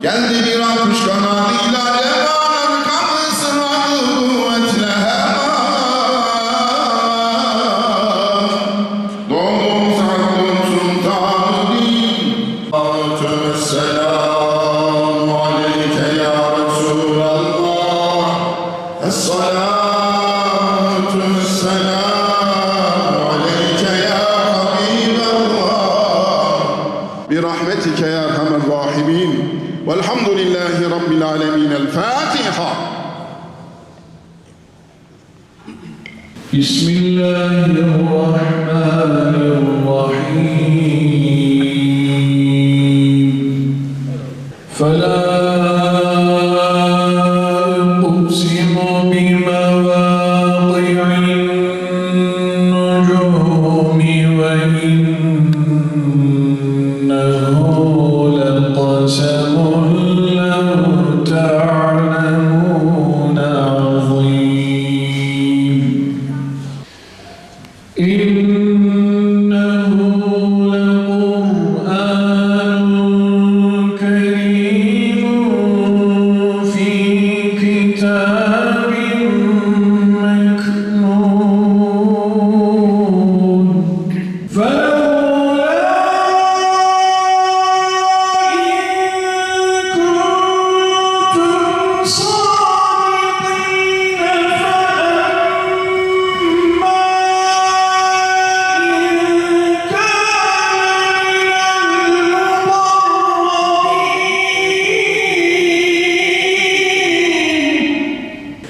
Geldi bir atmış kanadıyla levanın kapısına kuvvetle hemen doğum saklın sultanı Esselamu aleyke ya Resulallah Esselatu esselamu aleyke ya Habiballah Birahmetike ya erhamer rahimin Velhamdülillahi Rabbil alemin. El-Fatiha. Bismillahirrahmanirrahim. Fela uqsimu bimawadi'in nujumi ve innehu laqasamun تعلمون عظيم إنه لقرآن كريم في كتاب مكنون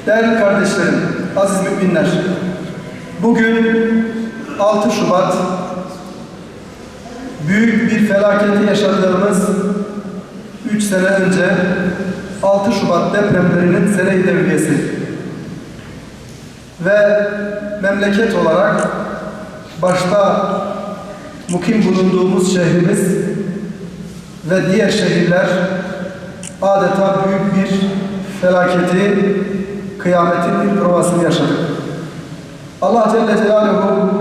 Değerli kardeşlerim, aziz müminler, bugün 6 Şubat, büyük bir felaketi yaşadığımız 3 sene önce 6 Şubat depremlerinin sene-i devriyesi ve memleket olarak başta mukim bulunduğumuz şehrimiz ve diğer şehirler adeta büyük bir felaketi, kıyametin bir provasını yaşadık. Allah Celle Celaluhu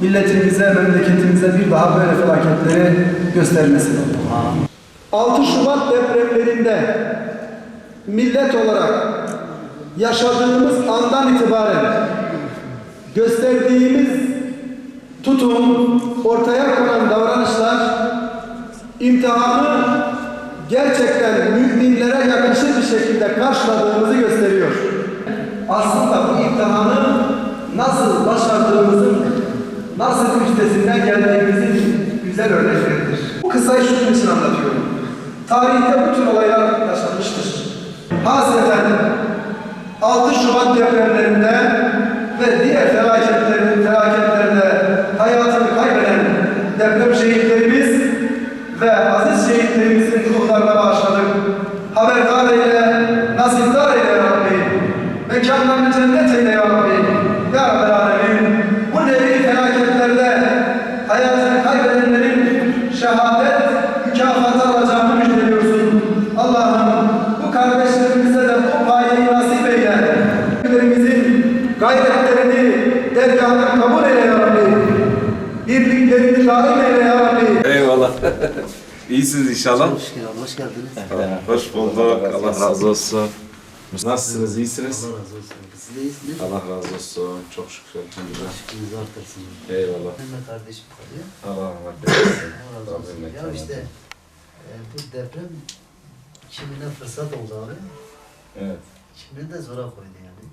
milletimize, memleketimize bir daha böyle felaketleri göstermesin. 6 Şubat depremlerinde millet olarak yaşadığımız andan itibaren gösterdiğimiz tutum, ortaya konan davranışlar imtihanı gerçekten müminlere yakışır bir şekilde karşıladığımızı gösteriyor. Aslında bu imtihanı nasıl başardığımızın, nasıl üstesinden geldiğimizin güzel örnekleridir. Bu kıssayı şunun için anlatıyorum. Tarihte bu tür olaylar yaşanmıştır. Hasreten 6 Şubat depremlerinde ve diğer felaketlerde hayatını kaybeden deprem şehitlerimiz ve aziz şehitlerimizin ruhlarına bağışladık. Haberdar eyle, nasipdar eyle ya Rabbi. Mekanlarını cennet eyle ya Rabbi. Ya Rabbi alemin. Bu nevi felaketlerde hayatını kaybedenlerin şehadet mükafatı alacağını müjdeliyorsun. Allah'ım bu kardeşlerimize de bu payeyi nasip eyle. Birlerimizin gayretlerini dergâhına kabul eyle ya Rabbi. Birliklerini daim eyle ya Rabbi. Eyvallah. İyisiniz inşallah. Hoş geldiniz. Hoş bulduk. Allah razı olsun. Nasılsınız? İyisiniz? Allah razı olsun. Siz de iyisiniz. Allah razı olsun. Çok şükür. Şükrünüzü artırsın. Eyvallah. Ben de kardeşim kalıyor. Allah rahmet eylesin. Allah razı olsun. Ya işte bu deprem kimine fırsat oldu abi. Evet. Kimine de zora koydu yani.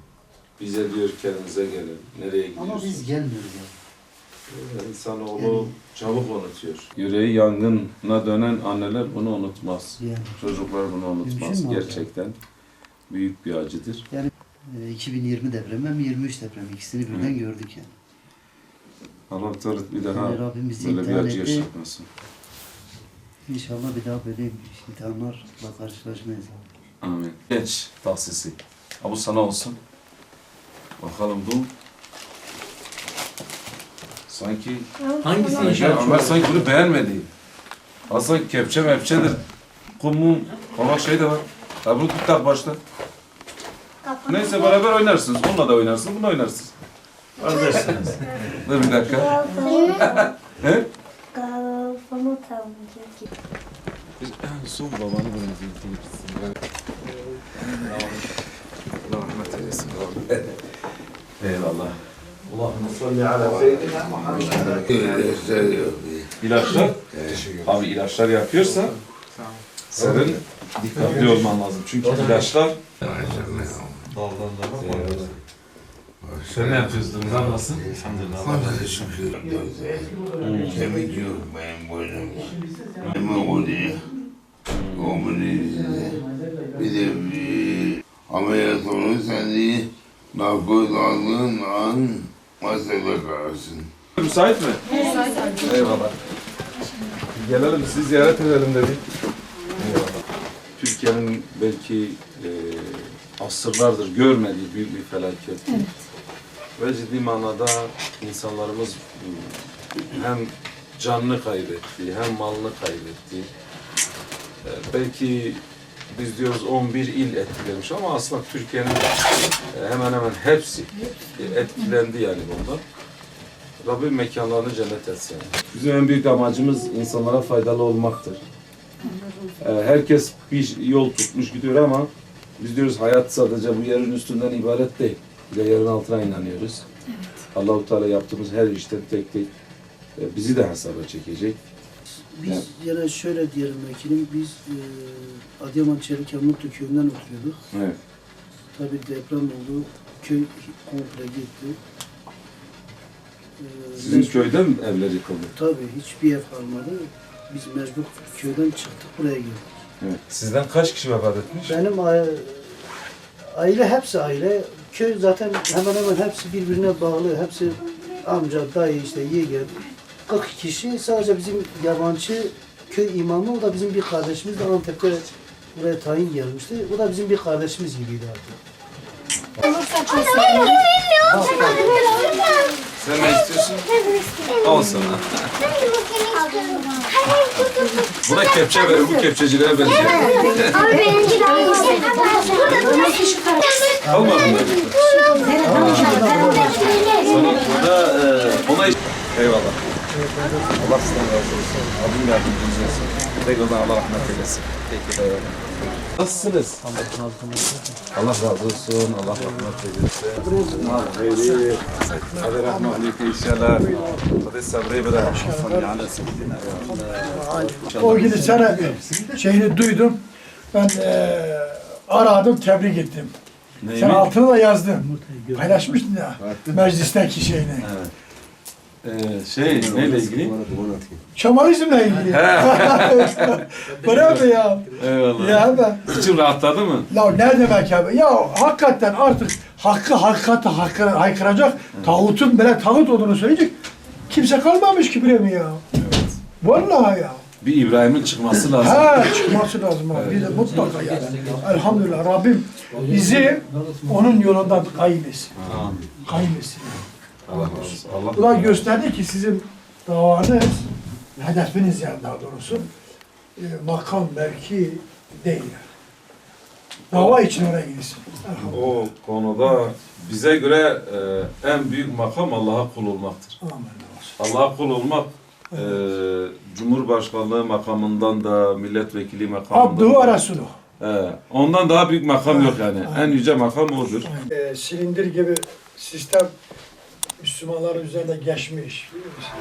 Bize diyor kendimize gelin. Nereye gidiyorsunuz? Ama biz gelmiyoruz ya. İnsanoğlu çabuk unutuyor. Yüreği yangına dönen anneler bunu unutmaz. Yani. Çocuklar bunu unutmaz. Mümkün mü Gerçekten büyük bir acıdır. Yani 2020 depremi hem 23 depremi ikisini birden gördük yani. Allah bir daha Yani Rabbimiz böyle bir imtihan acı etti. yaşatmasın. İnşallah bir daha böyle imtihanlarla karşılaşmayız. Amin. Genç tahsisi. Ha, bu sana olsun. Bakalım bu. Sanki Ömer sanki bunu beğenmedi. Aslında kepçe mepçedir. Kumun, hava şey de var. Ha bunu tut tak başta. Neyse beraber oynarsınız. Onunla da oynarsın, bununla oynarsınız. Kardeşsiniz. Dur bir dakika. He? Kafamı tanıyacak. Son babanı benziyor. Allah rahmet eylesin. Eyvallah. Allahümme salli ala seyyidina Muhammed. İlaçlar, abi ilaçlar yapıyorsa senin dikkatli olman lazım. Çünkü ilaçlar... Sen ne yapıyorsun? Nasılsın? Allah'a şükür. Kemik yok benim boynumda. Hemen oluyor. Omurilikte. Bir de bir ameliyat olursan diye narkoz aldığın an masada kalsın. Müsait mi? Eyvallah. Gelelim, sizi ziyaret edelim dedik. Eyvallah. Türkiye'nin belki asırlardır görmediği büyük bir felaket. Evet. Ve ciddi manada insanlarımız hem canını kaybetti, hem malını kaybetti. Belki biz diyoruz 11 il etkilemiş ama aslında Türkiye'nin hemen hemen hepsi etkilendi yani bundan. Rabbim mekanlarını cennet etsin. Bizim en büyük amacımız insanlara faydalı olmaktır. Herkes bir yol tutmuş gidiyor ama biz diyoruz hayat sadece bu yerin üstünden ibaret değil. Bir de yerin altına inanıyoruz. Evet. Allah-u Teala yaptığımız her işten tek tek bizi de hesaba çekecek. Biz yani şöyle diyelim vekilim, biz Adıyaman Çelik-Yamlıklı köyünden oturuyorduk. Evet. Tabii deprem oldu, köy komple gitti. Sizin köyden mi evler yıkıldı? Tabii hiçbir ev kalmadı. Biz mecbur köyden çıktık, buraya geldik. Evet. Sizden kaç kişi vefat etmiş? Benim aile hepsi aile. Köy zaten hemen hemen hepsi birbirine bağlı. Hepsi amca, dayı, işte yeğen. 40 kişi, sadece bizim yabancı köy imamı, o da bizim bir kardeşimiz de Antep'te buraya tayin gelmişti. O da bizim bir kardeşimiz gibiydi artık. Sen ne istiyorsun? Al sana. Buna kepçe verin, bu kepçecilere benziyor. Abi benimki daha iyi. Almadın mı? Burada ona eyvallah. Allah sizden razı olsun. Abim yardımcınız olsun. Tekrardan Allah rahmet eylesin. Peki. Nasılsınız? Allah razı olsun. Allah rahmet eylesin. Hayri. Hadi rahmetlik inşallah. Hadi sabrı bırak. O gün sana şeyini duydum. Ben aradım, tebrik ettim. Neyimi? Sen altına da yazdın. Paylaşmıştın ya meclisteki şeyini. Evet. Neyle ilgili? Şamalizmle ilgili. Bravo ya. Eyvallah. Ya be. İçin rahatladı mı? Ya ne demek abi? Ya hakikaten artık hakikati haykıracak, tağutun böyle tağut olduğunu söyleyecek kimse kalmamış ki bre mi ya? Evet. Vallahi ya. Bir İbrahim'in çıkması lazım. Ha, çıkması lazım abi. Biz de mutlaka yani. Elhamdülillah Rabbim bizi onun yolundan kaybesin. Kaybesin. Allah razı olsun. Allah Bu da gösterdi ki sizin davanız, hedefiniz yani daha doğrusu makam, mevki değil. Dava için oraya gidiyorsun. O konuda bize göre en büyük makam Allah'a kul olmaktır. Amin. Allah'a kul olmak Cumhurbaşkanlığı makamından da milletvekili makamından Abdü da. ve Resulü. Ondan daha büyük makam yok yani. En yüce makam odur. Silindir gibi sistem Müslümanların üzerinde geçmiş. Biliyor musun?